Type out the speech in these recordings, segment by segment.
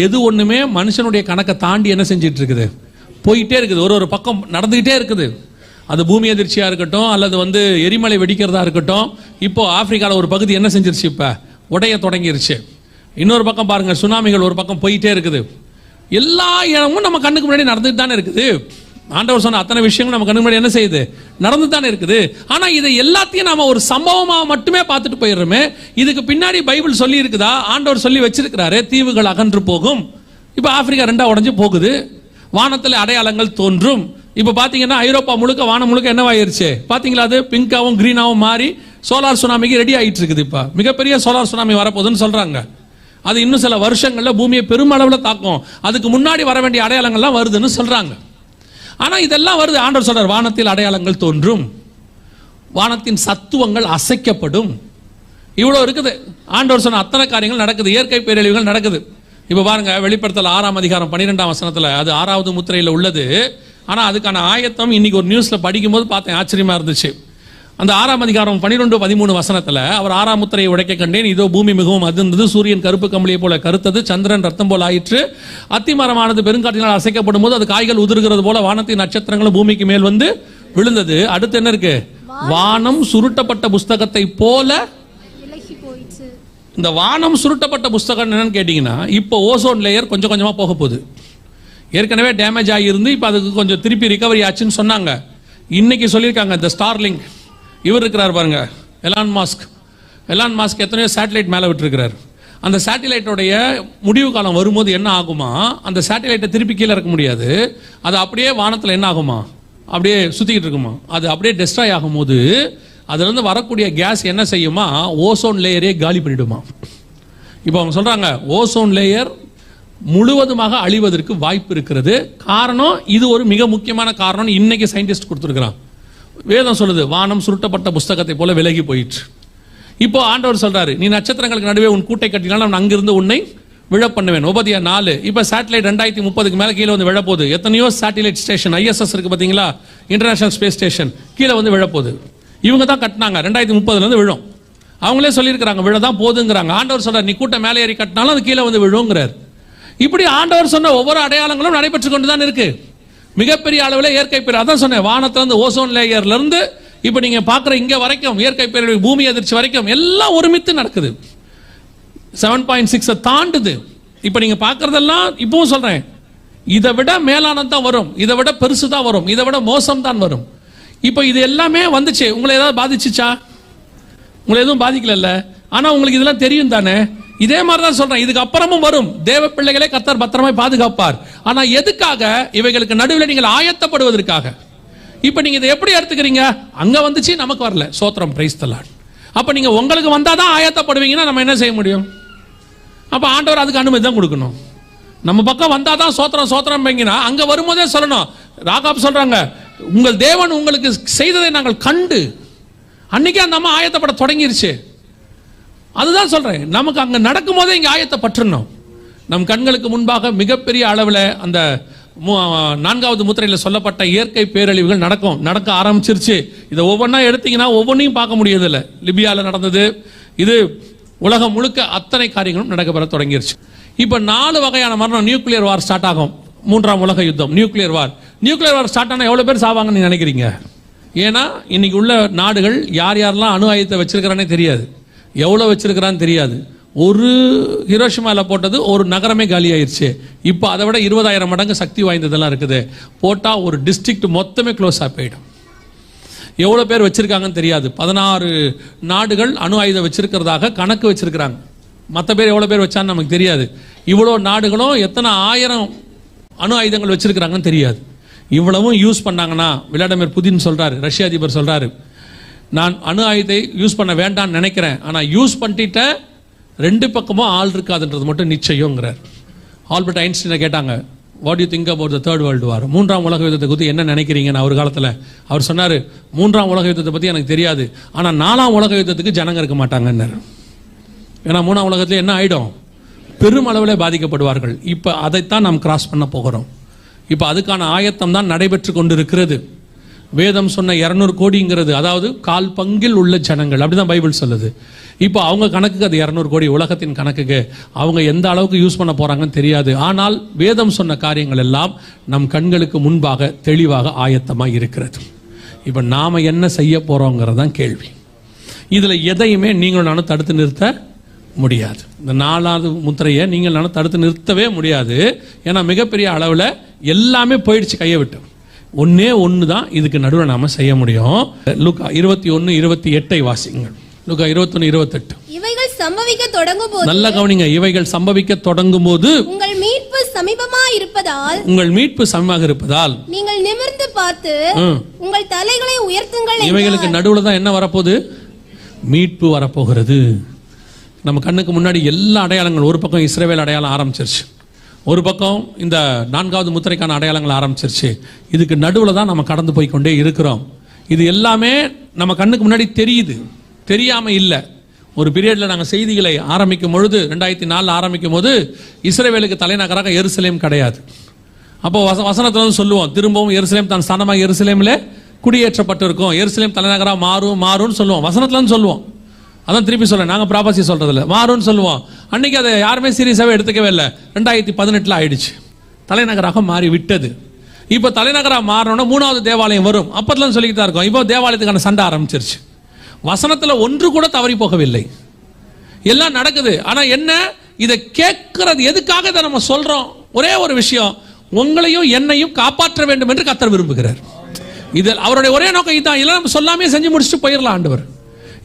எது ஒண்ணுமே மனுஷனுடைய கணக்கை தாண்டி என்ன செஞ்சிட்டு இருக்குது, போயிட்டே இருக்குது, ஒரு பக்கம் நடந்துகிட்டே இருக்குது. அது பூமி அதிர்ச்சியா இருக்கட்டும், அல்லது எரிமலை வெடிக்கிறதா இருக்கட்டும். இப்போ ஆப்பிரிக்கால ஒரு பகுதி என்ன செஞ்சிருச்சு, இப்ப உடைய தொடங்கிருச்சு. இன்னொரு பக்கம் பாருங்க, சுனாமிகள் ஒரு பக்கம் போயிட்டே இருக்குது. எல்லா இடமும் நம்ம கண்ணுக்கு முன்னாடி நடந்துட்டு தானே இருக்குது. ஆண்டவர் சொன்ன அத்தனை விஷயங்கள் நம்ம கண்ணுக்கு முன்னாடி என்ன செய்யுது, நடந்து தானே இருக்குது. ஆனா இதை எல்லாத்தையும் நாம ஒரு சம்பவமா மட்டுமே பார்த்துட்டு போயிடுறோமே. இதுக்கு பின்னாடி பைபிள் சொல்லி இருக்குதா? ஆண்டவர் சொல்லி வச்சிருக்கிறாரு, தீவுகள் அகன்று போகும். இப்ப ஆப்பிரிக்கா ரெண்டா உடைஞ்சு போகுது, வானத்தில் அடையாளங்கள் தோன்றும். இப்ப பாத்தீங்கன்னா ஐரோப்பா முழுக்க, வானம் முழுக்க என்னவாயிருச்சு பாத்தீங்களா, அது பிங்காவும் கிரீனாவும் மாறி சோலார் சுனாமிக்கு ரெடி ஆயிட்டு இருக்குது. இப்ப மிகப்பெரிய சோலார் சுனாமி வரப்போகுதுன்னு சொல்றாங்க. அது இன்னும் சில வருஷங்கள்ல பூமியை பெருமளவுல தாக்கும். அதுக்கு முன்னாடி வர வேண்டிய அடையாளங்கள்லாம் வருதுன்னு சொல்றாங்க. ஆனா இதெல்லாம் வருது. ஆண்டவர் சொல்றார், வானத்தில் அடையாளங்கள் தோன்றும், வானத்தின் சத்துவங்கள் அசைக்கப்படும். இவ்வளவு இருக்குது. ஆண்டவர் சொன்ன அத்தனை காரியங்கள் நடக்குது, இயற்கை பேரழிவுகள் நடக்குது. இப்ப பாருங்க, வெளிப்படுத்தல் 6ஆம் அதிகாரம் 12ஆம் வசனத்துல, அது 6வது முத்திரையில உள்ளது. ஆனா அதுக்கான ஆயத்தம் இன்னைக்கு ஒரு நியூஸ்ல படிக்கும் போது பார்த்தேன், ஆச்சரியமா இருந்துச்சு. அந்த 6ஆம் அதிகாரம் 12-13 வசனத்துல, அவர் 6ஆம் முத்திரையை உடைக்க கண்டேன், இதோ பூமி மிகவும் அதிர்ந்தது, சூரியன் கருப்பு கம்பளியை போல கருத்தது, சந்திரன் ரத்தம் போல ஆயிற்று, அத்திமரமானது பெருங்காற்றினால் அசைக்கப்படும் போது அது காய்கள் உதிர்கிறது போல வானத்தின் நட்சத்திரங்களும் பூமிக்கு மேல் வந்து விழுந்தது. அடுத்து என்ன இருக்கு, வானம் சுருட்டப்பட்ட புஸ்தகத்தை போல. இந்த வானம் சுருட்டப்பட்ட புஸ்தகம் என்னன்னு கேட்டீங்கன்னா, இப்போ ஓசோன் லேயர் கொஞ்சம் கொஞ்சமா போக போகுது. ஏற்கனவே டேமேஜ் ஆகியிருந்து இப்போ அதுக்கு கொஞ்சம் திருப்பி ரிகவரி ஆச்சுன்னு சொன்னாங்க. இன்னைக்கு சொல்லியிருக்காங்க, இந்த ஸ்டார்லிங்க் இவர் இருக்கிறார் பாருங்க, எலான் மாஸ்க் எத்தனையோ சேட்டலைட் மேலே விட்டுருக்கிறார். அந்த சேட்டலைட்டோடைய முடிவு காலம் வரும்போது என்ன ஆகுமா, அந்த சேட்டலைட்டை திருப்பி கீழே இறக்க முடியாது, அது அப்படியே வானத்தில் என்ன ஆகுமா, அப்படியே சுத்திக்கிட்டு இருக்குமா. அது அப்படியே டெஸ்ட்ராய் ஆகும்போது அதுல இருந்து வரக்கூடிய கேஸ் என்ன செய்யுமா, ஓசோன் லேயரே காலி பண்ணிடுமா. இப்போ அவங்க சொல்றாங்க, ஓசோன் லேயர் முழுவதுமாக அழிவதற்கு வாய்ப்பு இருக்கிறது. காரணம், இது ஒரு மிக முக்கியமான காரணம் இன்னைக்கு சயின்டிஸ்ட் கொடுத்திருக்கிறான். வேதம் சொல்லுது, வானம் சுருட்டப்பட்ட புஸ்தகத்தை போல விலகி போயிற்று. இப்போ ஆண்டவர் சொல்றாரு, நீ நட்சத்திரங்களுக்கு நடுவே உன் கூட்டை கட்டினாலும் நான் அங்கிருந்து உன்னை விழ பண்ணுவேன். உபதியா 4. இப்ப சேட்டலைட் 2030 மேல கீழே வந்து விழப்போகுது. எத்தனையோ சேட்டலைட் ஸ்டேஷன், ISS இருக்கு பாத்தீங்களா, இன்டர்நேஷனல் ஸ்பேஸ் ஸ்டேஷன், கீழே வந்து விழப்போகுது. இவங்க தான் கட்டினாங்க, 2030 இருந்து விழும். அவங்களே சொல்லியிருக்கிறாங்க, விழதான் போதுங்கிறாங்க. ஆண்டவர் சொல்றாரு, நீ கூட்டம் மேலே ஏறி கட்டினாலும் அது கீழே வந்து விழுங்கிறார். இப்படி ஆண்டவர் சொன்ன ஒவ்வொரு அடையாளங்களும் நடைபெற்று கொண்டுதான் இருக்கு. மிகப்பெரிய அளவில் இயற்கை பேர், அதான் சொன்னேன், வானத்துல இருந்து ஓசோன் லேயர்ல இருந்து இப்ப நீங்க பாக்குற இங்க வரைக்கும் இயற்கை பேரழிவு, பூமி அதிர்ச்சி வரைக்கும் எல்லாம் ஒருமித்து நடக்குது. 7.6 தாண்டுது. இப்ப நீங்க பாக்குறதெல்லாம் இப்பவும் சொல்றேன், இதை விட மேலானதான் வரும், இதை விட பெருசு தான் வரும், இதை விட மோசம் தான் வரும். இப்ப இது எல்லாமே வந்துச்சு. உங்களை ஏதாவது பாதிச்சுச்சா? உங்களை எதுவும் பாதிக்கல. ஆனா உங்களுக்கு இதெல்லாம் தெரியும் தானே. இதே மாதிரிதான் சொல்றேன், இதுக்கு அப்புறமும் வரும். தேவ பிள்ளைகளே கர்த்தர் பத்திரமாய் பாதுகாப்பார். ஆனா எதுக்காக? இவைகளுக்கு நடுவில் நீங்கள் ஆயத்தப்படுவதற்காக. இப்ப நீங்க இதை எப்படி எடுத்துக்கிறீங்க? அங்க வந்துச்சு, நமக்கு வரல, சோத்திரம், பிரைஸ் தி லார்ட். அப்ப நீங்க உங்களுக்கு வந்தாதான் ஆயத்தப்படுவீங்கன்னா நம்ம என்ன செய்ய முடியும்? அப்ப ஆண்டவர் அதுக்கு அனுமதி தான் கொடுக்கணும். நம்ம பக்கம் வந்தாதான் சோத்திரம் சோத்திரம் பைங்கன்னா, அங்க வரும்போதே சொல்லணும். ராகாப் சொல்றாங்க, உங்கள் தேவன் உங்களுக்கு செய்ததை நாங்கள் கண்டு, அன்னைக்கே அந்த அம்மா ஆயத்தப்பட தொடங்கிருச்சு. அதுதான் சொல்றேன், நமக்கு அங்க நடக்கும் போதே இங்க ஆயத்தப்பட்டுறணும். நம் கண்களுக்கு முன்பாக மிகப்பெரிய அளவில் அந்த 4வது முத்திரையில் சொல்லப்பட்ட இயற்கை பேரழிவுகள் நடக்க ஆரம்பிச்சிருச்சு. இதை ஒவ்வொன்றா எடுத்தீங்கன்னா ஒவ்வொன்றையும் பார்க்க முடியதில்லை. லிபியாவில் நடந்தது, இது உலகம் முழுக்க அத்தனை காரியங்களும் நடக்கப்பெற தொடங்கிருச்சு. இப்ப 4 வகையான மரணம். நியூக்ளியர் வார் ஸ்டார்ட் ஆகும், 3ஆம் உலக யுத்தம், நியூக்ளியர் வார் ஸ்டார்ட் ஆனா எவ்வளவு பேர் சாவாங்கன்னு நீங்க நினைக்கிறீங்க? ஏன்னா இன்னைக்கு உள்ள நாடுகள் யார் யாரெல்லாம் அணு ஆயுதத்தை வச்சிருக்கிறானே தெரியாது, எவ்வளவு வச்சிருக்கிறான்னு தெரியாது. ஒரு ஹிரோஷிமால போட்டது ஒரு நகரமே காலி ஆயிருச்சு. இப்போ அதை விட 20,000 மடங்கு சக்தி வாய்ந்ததெல்லாம் இருக்குது. போட்டா ஒரு டிஸ்ட்ரிக்ட் மொத்தமே க்ளோஸ் ஆகி போயிடும். எவ்வளவு பேர் வச்சிருக்காங்கன்னு தெரியாது. 16 நாடுகள் அணு ஆயுதம் வச்சிருக்கிறதாக கணக்கு வச்சிருக்கிறாங்க. மற்ற பேர் எவ்வளவு பேர் வச்சான்னு நமக்கு தெரியாது. இவ்வளோ நாடுகளும் எத்தனை 1000 அணு ஆயுதங்கள் வச்சிருக்கிறாங்கன்னு தெரியாது. இவ்வளவும் யூஸ் பண்ணாங்கன்னா, விளாடிமிர் புதின் சொல்றாரு, ரஷ்ய அதிபர் சொல்றாரு, நான் அணு ஆயுதத்தை யூஸ் பண்ண வேண்டாம்னு நினைக்கிறேன், ஆனா யூஸ் பண்ணிட்ட 2 பக்கமும் ஆள் இருக்காதுன்றது மட்டும் நிச்சயங்கிறார். ஆல்பர்ட் ஐன்ஸ்டீனை கேட்டாங்க, what you think about the third world war, 3ஆம் உலக யுத்தத்தை பற்றி என்ன நினைக்கிறீங்கன்னு அவர் காலத்தில். அவர் சொன்னார், 3ஆம் உலக யுத்தத்தை பற்றி எனக்கு தெரியாது, ஆனால் 4ஆம் உலக யுத்தத்துக்கு ஜனங்க இருக்க மாட்டாங்கன்னாரு. ஏன்னா 3ஆம் உலகத்தில் என்ன ஆயிடும், பெரும் அளவில் பாதிக்கப்படுவார்கள். இப்போ அதைத்தான் நாம் கிராஸ் பண்ண போகிறோம். இப்போ அதுக்கான ஆயத்தம் தான் நடைபெற்று கொண்டிருக்கிறது. வேதம் சொன்ன 200 கோடிங்கிறது அதாவது 1/4 உள்ள ஜனங்கள், அப்படிதான் பைபிள் சொல்லுது. இப்போ அவங்க கணக்குக்கு அது 200 கோடி, உலகத்தின் கணக்குக்கு அவங்க எந்த அளவுக்கு யூஸ் பண்ண போறாங்கன்னு தெரியாது. ஆனால் வேதம் சொன்ன காரியங்கள் எல்லாம் நம் கண்களுக்கு முன்பாக தெளிவாக ஆயத்தமாக இருக்கிறது. இப்போ நாம என்ன செய்ய போறோங்கிறதான் கேள்வி. இதுல எதையுமே நீங்களும் நானும் தடுத்து நிறுத்த முடியாது. இந்த 4வது முத்திரையை நீங்கள் நானும் தடுத்து நிறுத்தவே முடியாது. ஏன்னா மிகப்பெரிய அளவில் எல்லாமே போயிடுச்சு கையை விட்டு. ஒன்னே ஒன்று தான் இதுக்கு நடுவில் நாம செய்ய முடியும். லூக்கா 21:28 வாசிங்கள். லூக்கா 21:28. இவைகள் சம்பவிக்க தொடங்கும் போது, நல்ல கவனிங்க, இவைகள் சம்பவிக்க தொடங்கும் போது உங்கள் மீட்பு சமீபமாக இருப்பதால் நீங்கள் நிமிர்ந்து பார்த்து உங்கள் தலைகளை உயர்த்துங்கள். இவைகளுக்கு நடுவில் தான் என்ன வரப்போகுது? மீட்பு வரப்போகிறது. நம்ம கண்ணுக்கு முன்னாடி எல்லா அடையாளங்கள், ஒரு பக்கம் இஸ்ரவேல் அடையாளம் ஆரம்பிச்சிருச்சு, ஒரு பக்கம் இந்த 4வது முத்திரைக்கான அடையாளங்கள் ஆரம்பிச்சிருச்சு. இதுக்கு நடுவில் தான் நம்ம கடந்து போய் கொண்டே இருக்கிறோம். இது எல்லாமே நம்ம கண்ணுக்கு முன்னாடி தெரியுது, தெரியாம இல்லை. ஒரு பீரியட்ல நாங்கள் செய்திகளை ஆரம்பிக்கும் பொழுது 2004 ஆரம்பிக்கும் போது இஸ்ரவேலுக்கு தலைநகராக எருசலேம் கிடையாது. அப்போ வசனத்துல வந்து சொல்லுவோம், திரும்பவும் எருசலேம் தான் ஸ்தானமாக எருசலேமில் குடியேற்றப்பட்டிருக்கும், எருசலேம் தலைநகராக மாறும்னு சொல்லுவோம், வசனத்துல சொல்லுவோம். அதான் திருப்பி சொல்ல, நாங்கள் ப்ராபசி சொல்றதில்ல, மாறும்னு சொல்லுவோம். அன்னைக்கு அதை யாருமே சீரியஸாகவே எடுத்துக்கவே இல்லை. 2018 ஆயிடுச்சு, தலைநகராக மாறி விட்டது. இப்போ தலைநகராக மாறணும்னா 3வது தேவாலயம் வரும், அப்பத்துல சொல்லிக்கிட்டு தான் இருக்கோம். இப்போ தேவாலயத்துக்கான சண்டை ஆரம்பிச்சிருச்சு. வசனத்துல ஒன்று கூட தவறி போகவில்லை, எல்லாம் நடக்குது. ஆனா என்ன, இதை கேட்கறது எதுக்காக இதை நம்ம சொல்றோம்? ஒரே ஒரு விஷயம், உங்களையும் என்னையும் காப்பாற்ற வேண்டும் என்று கர்த்தர் விரும்புகிறார். இதில் அவருடைய ஒரே நோக்கம் இதான். இல்லை நம்ம சொல்லாமே செஞ்சு முடிச்சுட்டு போயிடலாம் ஆண்டவர்.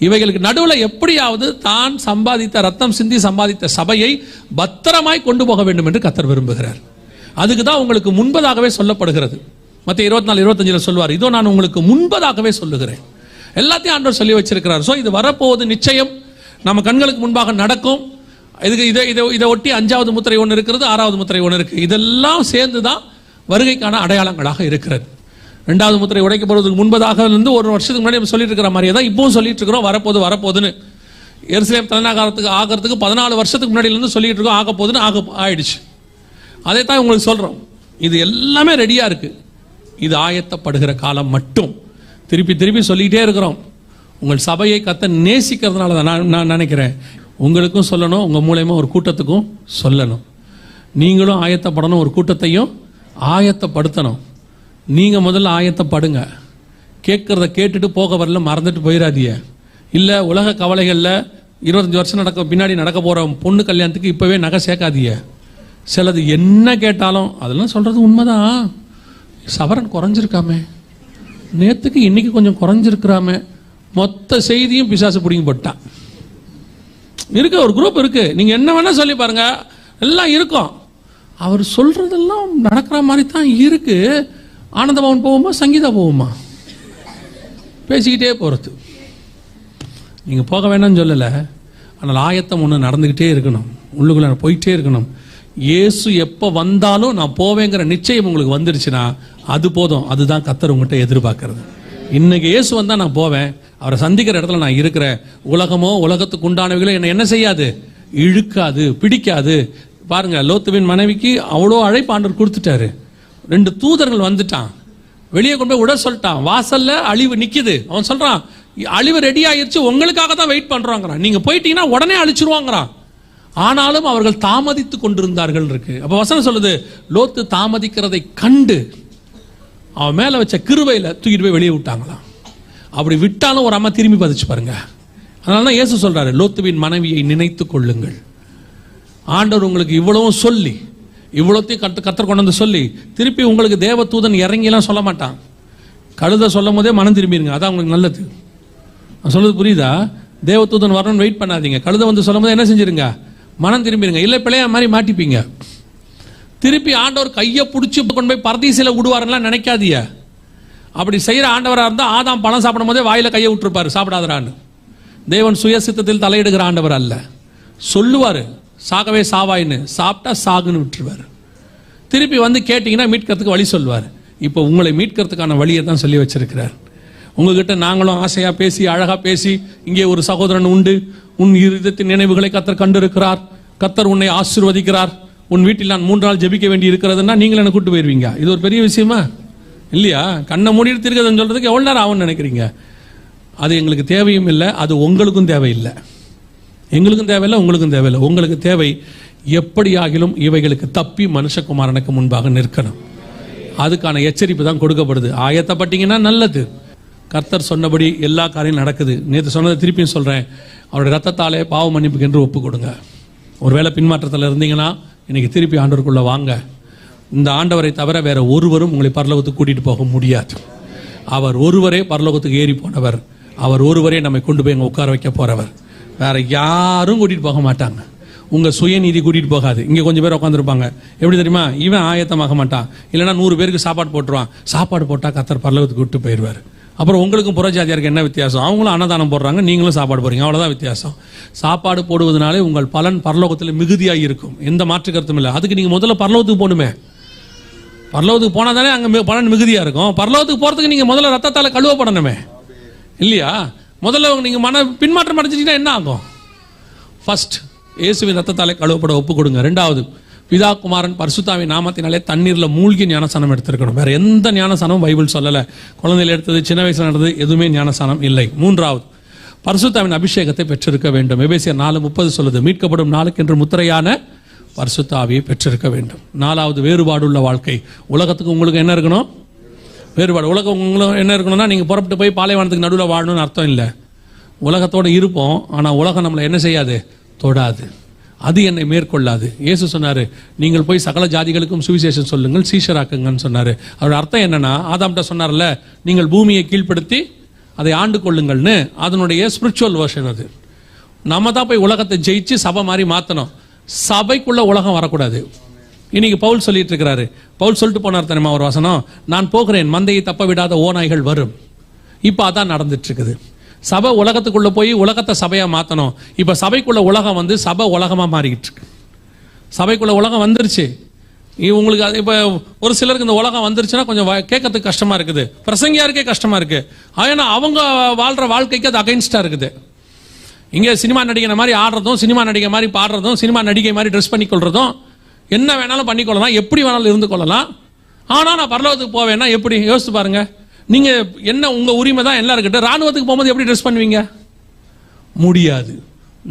இவைகளுக்கு நடுவில் எப்படியாவது தான் சம்பாதித்த, ரத்தம் சிந்தி சம்பாதித்த சபையை பத்திரமாய் கொண்டு போக வேண்டும் என்று கர்த்தர் விரும்புகிறார். அதுக்கு தான் உங்களுக்கு முன்பதாகவே சொல்லப்படுகிறது. மத்திய 24:25 சொல்வார், இதோ நான் உங்களுக்கு முன்பதாகவே சொல்லுகிறேன். எல்லாத்தையும் ஆண்டவர் சொல்லி வச்சிருக்கிறார். ஸோ இது வரப்போவது நிச்சயம், நம்ம கண்களுக்கு முன்பாக நடக்கும். இதுக்கு இதை ஒட்டி 5வது முத்திரை ஒன்று இருக்கிறது, 6வது முத்திரை ஒன்று இருக்கு. இதெல்லாம் சேர்ந்து தான் வருகைக்கான அடையாளங்களாக இருக்கிறது. 2வது முத்திரை உடைக்கப்படுவதற்கு முன்பதாக இருந்து ஒரு வருஷத்துக்கு முன்னாடி சொல்லிட்டு இருக்கிற மாதிரியே தான் இப்பவும் சொல்லிட்டு இருக்கிறோம், வரப்போகுதுன்னு. எருசலேம் தலைநகரத்துக்கு ஆகிறதுக்கு 14 வருஷத்துக்கு முன்னாடியிலிருந்து சொல்லிட்டு இருக்கோம், ஆக போகுதுன்னு ஆயிடுச்சு. அதை தான் உங்களுக்கு சொல்றோம். இது எல்லாமே ரெடியா இருக்கு, இது ஆயத்தப்படுகிற காலம் மட்டும். திருப்பி சொல்லிக்கிட்டே இருக்கிறோம். உங்கள் சபையை கர்த்தர் நேசிக்கிறதுனால தான் நான் நினைக்கிறேன் உங்களுக்கும் சொல்லணும், உங்க மூலமா ஒரு கூட்டத்துக்கும் சொல்லணும். நீங்களும் ஆயத்தப்படணும், ஒரு கூட்டத்தையும் ஆயத்தப்படுத்தணும். நீங்க முதல்ல ஆயத்தப்படுங்க. கேட்கறத கேட்டுட்டு போக வரல மறந்துட்டு போயிடாதீங்க. இல்ல உலக கவலைகள்ல 25 வருஷம் பின்னாடி நடக்க போற பொண்ணு கல்யாணத்துக்கு இப்பவே நகை சேர்க்காதீங்க. சிலது என்ன கேட்டாலும் அதெல்லாம் சொல்றது உண்மைதான், சவரன் குறைஞ்சிருக்காமே, நேத்துக்கு இன்னைக்கு கொஞ்சம் குறைஞ்சிருக்கிறாமே, மொத்த செய்தியும் பிசாசு பிடிங்கி போட்டான். இருக்கு, ஒரு குரூப் இருக்கு, நீங்க என்ன வேணா சொல்லி பாருங்க, எல்லாம் இருக்கும். அவர் சொல்றதெல்லாம் நடக்கிற மாதிரி தான் இருக்கு. ஆனந்த பவன் போவோமா, சங்கீதா போவோமா, பேசிக்கிட்டே போறது. நீங்க போக வேண்டாம்னு சொல்லலை, ஆனால் ஆயத்தம் ஒன்று நடந்துக்கிட்டே இருக்கணும், உள்ளுக்குள்ள போயிட்டே இருக்கணும். இயேசு எப்போ வந்தாலும் நான் போவேங்கிற நிச்சயம் உங்களுக்கு வந்துருச்சுன்னா அது போதும். அதுதான் கர்த்தர் உங்கள்கிட்ட எதிர்பார்க்கறது. இன்னைக்கு இயேசு வந்தால் நான் போவேன், அவரை சந்திக்கிற இடத்துல நான் இருக்கிறேன். உலகமோ உலகத்துக்கு உண்டானவைகளோ என்னை என்ன செய்யாது, இழுக்காது, பிடிக்காது. பாருங்க, லோத்துவின் மனைவிக்கு அவ்வளோ அழைப்பு ஆண்டவர் கொடுத்துட்டாரு. 2 தூதர்கள் வந்துட்டான், வெளியே கொண்டு போய் விட சொல்லிட்டான். வாசல்ல அழிவு நிக்குது. அவன் சொல்றான், அழிவு ரெடி ஆயிருச்சு, உங்களுக்காக தான் வெயிட் பண்றாங்கிறான், நீங்க போயிட்டீங்கன்னா உடனே அழிச்சிருவாங்கிறான். ஆனாலும் அவர்கள் தாமதித்து கொண்டிருந்தார்கள் இருக்கு. அப்ப வசனம் சொல்லுது, லோத்து தாமதிக்கிறதை கண்டு அவன் மேல வச்ச கிருபையில தூக்கிட்டு போய் வெளியே விட்டாங்களாம். அப்படி விட்டாலும் ஒரு அம்மா திரும்பி பதிச்சு பாருங்க. அதனால இயேசு சொல்றாரு, லோத்துவின் மனைவியை நினைத்து கொள்ளுங்கள். ஆண்டவர் உங்களுக்கு இவ்வளவும் சொல்லி, இவ்வளோத்தையும் கர்த்தர் கொண்டு வந்து சொல்லி, திருப்பி உங்களுக்கு தேவ தூதன் இறங்கிலாம் சொல்ல மாட்டான். கழுத சொல்லும் போதே மனம் திரும்பிடுங்க, அதான் உங்களுக்கு நல்லது. நான் சொல்றது புரியுதா? தேவ தூதன் வரணும்னு வெயிட் பண்ணாதீங்க. கழுத வந்து சொல்லும் போது என்ன செஞ்சிருங்க, மனம் திரும்பிடுங்க. இல்லை பிள்ளைய மாதிரி மாட்டிப்பீங்க. திருப்பி ஆண்டவர் கையை பிடிச்சி கொண்டு போய் பரதீசில விடுவாருலாம் நினைக்காதீங்க. அப்படி செய்யற ஆண்டவராக இருந்தால் ஆதாம் பழம் சாப்பிடும் போதே வாயில கையை விட்டுருப்பாரு, சாப்பிடாதரான்னு. தேவன் சுயசித்தத்தில் தலையிடுகிற ஆண்டவர் அல்ல. சொல்லுவாரு, சாகவே சாவாயின்னு, சாப்பிட்டா சாகுன்னு விட்டுருவாரு. திருப்பி வந்து கேட்டீங்கன்னா மீட்கிறதுக்கு வழி சொல்லுவார். இப்போ உங்களை மீட்கிறதுக்கான வழியை தான் சொல்லி வச்சிருக்கிறார். உங்ககிட்ட நாங்களும் ஆசையா பேசி, அழகா பேசி, இங்கே ஒரு சகோதரன் உண்டு, உன் இருதயத்தின் நினைவுகளை கர்த்தர் கண்டிருக்கிறார், கர்த்தர் உன்னை ஆசீர்வதிக்கிறார், உன் வீட்டில் நான் 3 நாள் ஜெபிக்க வேண்டி இருக்கிறதுன்னா நீங்கள் என்ன கூட்டு போயிருவீங்க? இது ஒரு பெரிய விஷயமா? இல்லையா? கண்ணை மூடிட்டு தீர்க்கதரிசனம் சொல்றதுக்கு எவ்வளவு நேரம் ஆகும்னு நினைக்கிறீங்க? அது எங்களுக்கு தேவையும் இல்லை, அது உங்களுக்கும் தேவையில்லை. எங்களுக்கும் தேவையில்லை, உங்களுக்கும் தேவையில்லை. உங்களுக்கு தேவை எப்படியாகிலும் இவைகளுக்கு தப்பி மனுஷகுமாரனுக்கு முன்பாக நிற்கணும். அதுக்கான எச்சரிப்பு தான் கொடுக்கப்படுது. ஆயத்தப்பட்டீங்கன்னா நல்லது. கர்த்தர் சொன்னபடி எல்லா காரியம் நடக்குது. நேற்று சொன்னதை திருப்பியும் சொல்றேன். அவருடைய ரத்தத்தாலே பாவ மன்னிப்புக்கு என்று ஒப்பு கொடுங்க. ஒருவேளை பின்மாற்றத்தில் இருந்தீங்கன்னா இன்னைக்கு திருப்பி ஆண்டவருக்குள்ள வாங்க. இந்த ஆண்டவரை தவிர வேற ஒருவரும் உங்களை பரலோகத்துக்கு கூட்டிட்டு போக முடியாது. அவர் ஒருவரே பரலோகத்துக்கு ஏறி போனவர். அவர் ஒருவரே நம்மை கொண்டு போய் அங்கே உட்கார வைக்க போறவர். வேற யாரும் கூட்டிட்டு போக மாட்டாங்க. உங்க சுயநீதி கூட்டிட்டு போகாது. இங்க கொஞ்சம் பேர் உட்காந்துருப்பாங்க. எப்படி தெரியுமா? இவன் ஆயத்தமாக மாட்டான், இல்லைன்னா 100 பேருக்கு சாப்பாடு போட்டுருவான். சாப்பாடு போட்டா கர்த்தர் பரலோகத்துக்கு விட்டு போயிடுவார். அப்புறம் உங்களுக்கும் புறஜாதியாருக்கு என்ன வித்தியாசம்? அவங்களும் அன்னதானம் போடுறாங்க, நீங்களும் சாப்பாடு போடுறீங்க, அவ்வளவுதான் வித்தியாசம். சாப்பாடு போடுவதனாலே உங்கள் பலன் பரலோகத்தில் மிகுதியாக இருக்கும், எந்த மாற்று கருத்தும் இல்லை. அதுக்கு நீங்க முதல்ல பரலோகத்துக்கு போகணுமே. பரலோகத்துக்கு போனா தானே அங்க பலன் மிகுதியா இருக்கும். பரலோகத்துக்கு போறதுக்கு நீங்க முதல்ல ரத்தத்தால கழுவப்படணுமே, இல்லையா? முதல்ல நீங்க பின்மாற்றம் அடைஞ்சிட்டீங்கன்னா என்ன ஆகும்? ஃபர்ஸ்ட் இயேசுவின் ரத்தத்தாலே கழுவப்பட ஒப்பு கொடுங்க. ரெண்டாவது, பிதா குமாரன் பரிசுத்தாவின் நாமத்தினாலே தண்ணீர்ல மூழ்கி ஞானசானம் எடுத்திருக்கணும். வேற எந்த ஞானசானமும் பைபிள் சொல்லல. குழந்தையில எடுத்தது, சின்ன வயசுல நடந்தது எதுவுமே ஞானசானம் இல்லை. மூன்றாவது, பரிசுத்தாவின் அபிஷேகத்தை பெற்றிருக்க வேண்டும். எபேசியர் 4:30 சொல்லுது, மீட்கப்படும் நாளுக்கென்று முத்திரையான பரிசுத்தாவியை பெற்றிருக்க வேண்டும். நாலாவது, வேறுபாடுள்ள வாழ்க்கை. உலகத்துக்கு உங்களுக்கு என்ன இருக்கணும்? வேறுபாடு. உலகம் உங்களுக்கு என்ன இருக்கணும்னா, நீங்க புறப்பட்டு போய் பாலைவனத்துக்கு நடுவில் வாழணும்னு அர்த்தம் இல்லை. உலகத்தோடு இருப்போம், ஆனா உலகம் நம்மளை என்ன செய்யாது? தொடாது. அது என்னை மேற்கொள்ளாது. இயேசு சொன்னாரு, நீங்கள் போய் சகல ஜாதிகளுக்கும் சுவிசேஷம் சொல்லுங்கள், சீஷராக்குங்கன்னு சொன்னாரு. அதோட அர்த்தம் என்னன்னா, ஆதாம்கிட்ட சொன்னார்ல, நீங்கள் பூமியை கீழ்ப்படுத்தி அதை ஆண்டு கொள்ளுங்கள்னு. அதனுடைய ஸ்பிரிச்சுவல் வெர்ஷன் அது. நம்ம தான் போய் உலகத்தை ஜெயிச்சு சபை மாதிரி மாத்தணும். சபைக்குள்ள உலகம் வரக்கூடாது. இன்னைக்கு பவுல் சொல்லிட்டு இருக்கிறாரு. பவுல் சொல்லிட்டு போனார் தெரியுமா ஒரு வசனம்? நான் போகிறேன், மந்தையை தப்ப விடாத ஓநாய்கள் வரும். இப்ப அதான் நடந்துட்டு இருக்குது. சபை உலகத்துக்குள்ள போய் உலகத்தை சபையா மாத்தணும். இப்ப சபைக்குள்ள உலகம் வந்து சபை உலகமா மாறிக்கிட்டு இருக்கு. சபைக்குள்ள உலகம் வந்துருச்சு. உங்களுக்கு அது இப்ப ஒரு சிலருக்கு இந்த உலகம் வந்துருச்சுன்னா கொஞ்சம் கேட்கறதுக்கு கஷ்டமா இருக்குது, பிரசங்கியாருக்கே கஷ்டமா இருக்கு. ஏன்னா அவங்க வாழ்ற வாழ்க்கைக்கு அது அகைன்ஸ்டா இருக்குது. இங்க சினிமா நடிகை மாதிரி ஆடுறதும், சினிமா நடிகை மாதிரி பாடுறதும், சினிமா நடிகை மாதிரி ட்ரெஸ் பண்ணி கொள்றதும், என்ன வேணாலும் பண்ணிக்கொள்ளலாம், எப்படி வேணாலும் இருந்து கொள்ளலாம். ஆனா நான் பரலோகத்துக்கு போவேன்னா எப்படி? யோசிச்சு பாருங்க. நீங்க என்ன, உங்க உரிமை தான் எல்லாம் இருக்கட்டும். ராணுவத்துக்கு போகும்போது எப்படி ட்ரெஸ் பண்ணுவீங்க? முடியாது.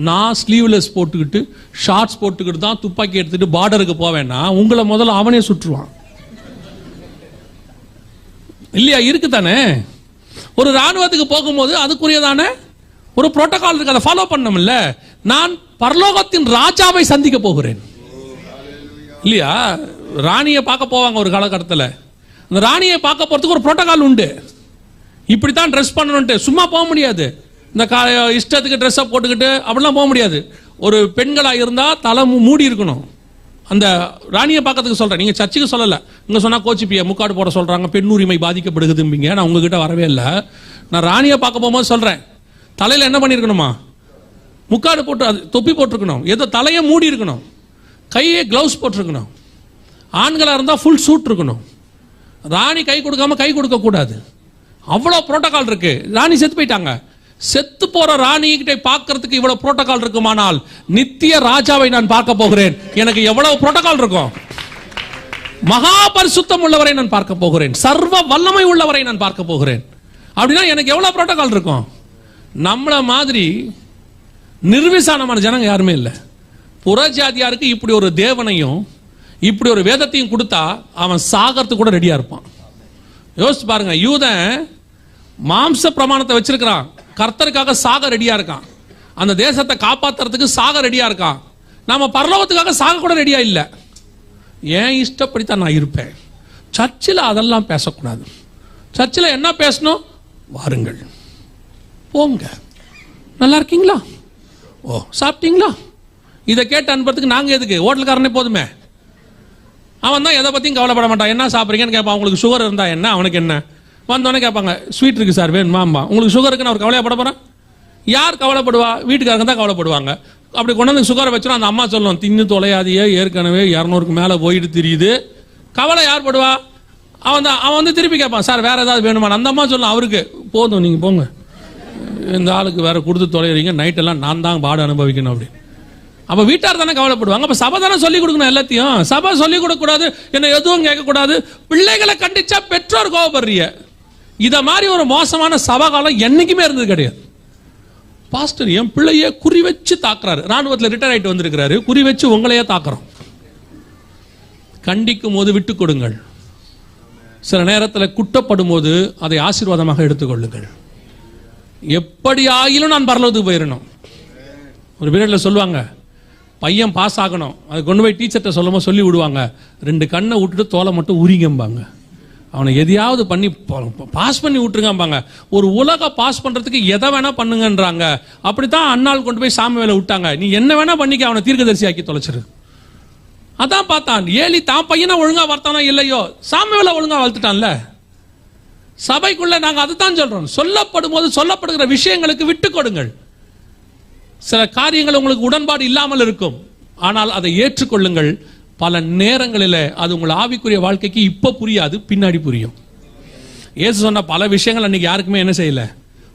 நான் ஸ்லீவ்லெஸ் போட்டுக்கிட்டு ஷார்ட்ஸ் போட்டுக்கிட்டு தான் துப்பாக்கி எடுத்துட்டு பார்டருக்கு போவேன்னா உங்களை முதல்ல அவனே சுற்றுவான், இல்லையா? இருக்குதானே? ஒரு ராணுவத்துக்கு போகும்போது அதுக்குரியதான ஒரு புரோட்டோகால் இருக்கு, அதை ஃபாலோ பண்ணணும்ல. நான் பரலோகத்தின் ராஜாவை சந்திக்க போகிறேன், இல்லையா? ராணியை பார்க்க போவாங்க ஒரு காலகட்டத்தில். அந்த ராணியை பார்க்க போறதுக்கு ஒரு புரோட்டோகால் உண்டு. இப்படித்தான் ட்ரெஸ் பண்ணணும்ட்டு சும்மா போக முடியாது. இந்த இஷ்டத்துக்கு ட்ரெஸ்ஸை போட்டுக்கிட்டு அப்படிலாம் போக முடியாது. ஒரு பெண்களா இருந்தா தலை மூடி இருக்கணும். அந்த ராணியை பார்க்கறதுக்கு சொல்றேன், நீங்க சர்ச்சுக்கு சொல்லல. இங்க சொன்னா கோச்சிப்பிய முக்காடு போட சொல்றாங்க, பெண் உரிமை பாதிக்கப்படுகுதும்பீங்க. நான் உங்ககிட்ட வரவே இல்லை. நான் ராணியை பார்க்க போகும்போது சொல்றேன், தலையில என்ன பண்ணிருக்கணுமா? முக்காடு போட்டு, அது தொப்பி போட்டிருக்கணும், ஏதோ தலையை மூடி இருக்கணும், கையே கிளவுஸ் போட்டிருக்கணும். ஆண்களா இருந்தா ஃபுல் சூட் இருக்கணும். ராணி கை கொடுக்காம கை கொடுக்க கூடாது. அவ்வளவு புரோட்டோகால் இருக்கு. ராணி செத்து போயிட்டாங்க. செத்து போற ராணி கிட்ட பார்க்கறதுக்கு இவ்வளவு புரோட்டோகால் இருக்குமானால் நித்திய ராஜாவை நான் பார்க்க போகிறேன். எனக்கு எவ்வளவு புரோட்டோகால் இருக்கும்? மகா பரிசுத்தம் உள்ளவரை நான் பார்க்க போகிறேன், சர்வ வல்லமை உள்ளவரை நான் பார்க்க போகிறேன். அப்படின்னா எனக்கு எவ்வளவு புரோட்டோகால் இருக்கும்? நம்மள மாதிரி நிர்விசானமான ஜனங்க யாருமே இல்லை. புறஜாதியாருக்கு இப்படி ஒரு தேவனையும் இப்படி ஒரு வேதத்தையும் கொடுத்தா அவன் சாகறதுக்கு கூட ரெடியா இருப்பான். யோசிச்சு பாருங்க, யூதன் மாம்ச பிரமாணத்தை வச்சிருக்கிறான், கர்த்தருக்காக சாக ரெடியா இருக்கான், அந்த தேசத்தை காப்பாத்துறதுக்கு சாக ரெடியா இருக்கான். நாம பரலோகத்துக்காக சாக கூட ரெடியா இல்லை. ஏன் இஷ்டப்படித்தான் நான் இருப்பேன். சர்ச்சில் அதெல்லாம் பேசக்கூடாது. சர்ச்சில் என்ன பேசணும்? வாருங்கள், போங்க, நல்லா இருக்கீங்களா, ஓ சாப்பிட்டீங்களா, இதை கேட்டு அனுப்புறதுக்கு நாங்க எதுக்கு? ஹோட்டலுக்காரனே போதுமே. அவன் தான் எதை பத்தியும் கவலைப்பட மாட்டான். என்ன சாப்பிட்றீங்கன்னு கேட்பான். உங்களுக்கு சுகர் இருந்தா என்ன, அவனுக்கு என்ன? வந்தோடனே கேட்பாங்க, ஸ்வீட் இருக்கு சார் வேணுமாம்பா. உங்களுக்கு சுகர் இருக்குன்னு அவர் கவலைப்பட போறான்? யார் கவலைப்படுவா? வீட்டுக்காரங்க தான் கவலைப்படுவாங்க. அப்படி கொண்டு வந்து சுகரை வச்சுனா அந்த அம்மா சொல்லும், தின்னு தொலையாதியே, ஏற்கனவே 200க்கு மேல போயிட்டு தெரியுது. கவலை யார் படுவா? அவன் வந்து திருப்பி கேட்பான், சார் வேற ஏதாவது வேணுமா? அந்த அம்மா சொல்லும், அவருக்கு போதும், நீங்க போங்க, இந்த ஆளுக்கு வேற கொடுத்து தொலைறீங்க, நைட்டெல்லாம் நான் தான் பாடு அனுபவிக்கணும் அப்படி. அப்ப வீட்டார் தானே கவலைப்படுவாங்க. அப்ப சபை தானே சொல்லிக் கொடுக்கணும் எல்லாத்தையும். சபை சொல்லிக் கொடுக்க கூடாது, என்ன எதுவும் கேட்க கூடாது. பிள்ளைகளை கண்டிச்சா பெற்றோர் கோவப்படுறீங்க. இத மாதிரி ஒரு மோசமான சபை காலம் என்னைக்குமே இருந்தது கிடையாது. பாஸ்டர் என் பிள்ளைய குறி வச்சு தாக்குறாரு, ராணுவத்தில் ரிட்டையர் ஆயிட்டு வந்திருக்கிறாரு, குறி வச்சு உங்களையே தாக்குறோம். கண்டிக்கும் போது விட்டு கொடுங்கள். சில நேரத்தில் குட்டப்படும் போது அதை ஆசீர்வாதமாக எடுத்துக்கொள்ளுங்கள். எப்படி ஆகிலும் நான் பரலோகத்துக்கு போயிடணும். ஒரு பீரியட்ல சொல்லுவாங்க, பையன் பாஸ் ஆகணும், அதை கொண்டு போய் டீச்சர்கிட்ட சொல்லும்போது சொல்லி விடுவாங்க, 2 கண்ணை விட்டுட்டு தோலை மட்டும் உரிங்கம்பாங்க. அவனை எதையாவது பண்ணி பாஸ் பண்ணி விட்டுருங்கம்பாங்க. ஒரு உலக பாஸ் பண்றதுக்கு எதை வேணா பண்ணுங்கன்றாங்க. அப்படித்தான் அண்ணாள் கொண்டு போய் சாமுவேலை விட்டாங்க. நீ என்ன வேணா பண்ணிக்க, அவனை தீர்க்கதரிசி ஆக்கி தொலைச்சிரு. அதான் பார்த்தான் ஏலி தான் பையனை ஒழுங்கா வளர்த்தானோ இல்லையோ, சாமுவேலை ஒழுங்கா வளர்த்துட்டான்ல. சபைக்குள்ள நாங்க அதுதான் சொல்றோம். சொல்லப்படும் போது சொல்லப்படுகிற விஷயங்களுக்கு விட்டு கொடுங்கள். சில காரியங்கள் உங்களுக்கு உடன்பாடு இல்லாமல் இருக்கும், ஆனால் அதை ஏற்றுக்கொள்ளுங்கள். பல நேரங்களில் அது உங்கள் ஆவிக்குரிய வாழ்க்கைக்கு இப்ப புரியாது, பின்னாடி புரியும். இயேசு சொன்ன பல விஷயங்கள் அன்னைக்கு யாருக்குமே என்ன செய்யல,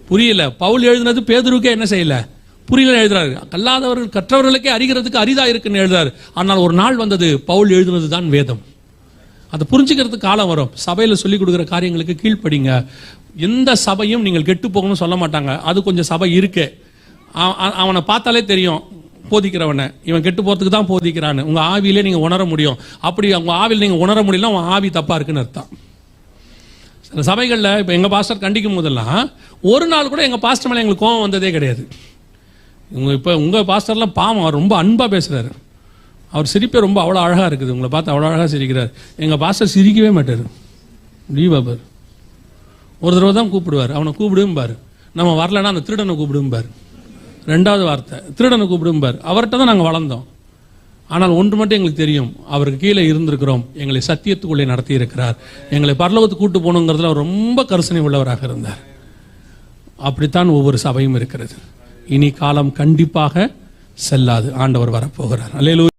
புரியல. பவுல் எழுதினது பேதுருக்கே என்ன செய்யல, புரியல எழுதுறாரு. கல்லாதவர்கள் கற்றவர்களுக்கே அறிகிறதுக்கு அரிதா இருக்குன்னு எழுதுறாரு. ஆனால் ஒரு நாள் வந்தது, பவுல் எழுதினது தான் வேதம். அதை புரிஞ்சுக்கிறதுக்கு காலம் வரும். சபையில் சொல்லிக் கொடுக்குற காரியங்களுக்கு கீழ்ப்படிங்க. எந்த சபையும் நீங்கள் கெட்டு போகணும்னு சொல்ல மாட்டாங்க. அது கொஞ்சம் சபை இருக்கு, அவனை பார்த்தாலே தெரியும் போதிக்கிறவனை, இவன் கெட்டு போறதுக்கு தான் போதிக்கிறான்னு உங்க ஆவியிலே நீங்க உணர முடியும். அப்படி உங்க ஆவியில் நீங்க உணர முடியல, உங்க ஆவி தப்பா இருக்குன்னு அர்த்தம். சில சபைகளில் இப்போ எங்க பாஸ்டர் கண்டிக்கும் போதெல்லாம் ஒரு நாள் கூட எங்க பாஸ்டர் மேலே எங்களுக்கு கோபம் வந்ததே கிடையாது. இப்போ உங்க பாஸ்டர்லாம் பாவம், அவர் ரொம்ப அன்பா பேசுறாரு. அவர் சிரிப்பே ரொம்ப அவ்வளோ அழகா இருக்குது, உங்களை பார்த்து அவ்வளோ அழகா சிரிக்கிறார். எங்க பாஸ்டர் சிரிக்கவே மாட்டார். பாபர் ஒரு தடவை தான் கூப்பிடுவார், அவனை கூப்பிடுவும் பாரு. நம்ம வரலன்னா அந்த திருடனை கூப்பிடுவும் பாரு. 2வது வார்த்தை திருடனை கூப்பிடும் பார். அவர்கிட்ட தான் நாங்கள் வளர்ந்தோம். ஆனால் ஒன்று மட்டும் எங்களுக்கு தெரியும், அவருக்கு கீழே இருந்திருக்கிறோம். எங்களை சத்தியத்துக்குள்ளே நடத்தி இருக்கிறார். எங்களை பரலோகத்துக்கு கூட்டு போகணுங்கிறதுல அவர் ரொம்ப கரிசனை உள்ளவராக இருந்தார். அப்படித்தான் ஒவ்வொரு சபையும் இருக்கிறது. இனி காலம் கண்டிப்பாக செல்லாது, ஆண்டவர் வரப்போகிறார். அல்லேலூயா.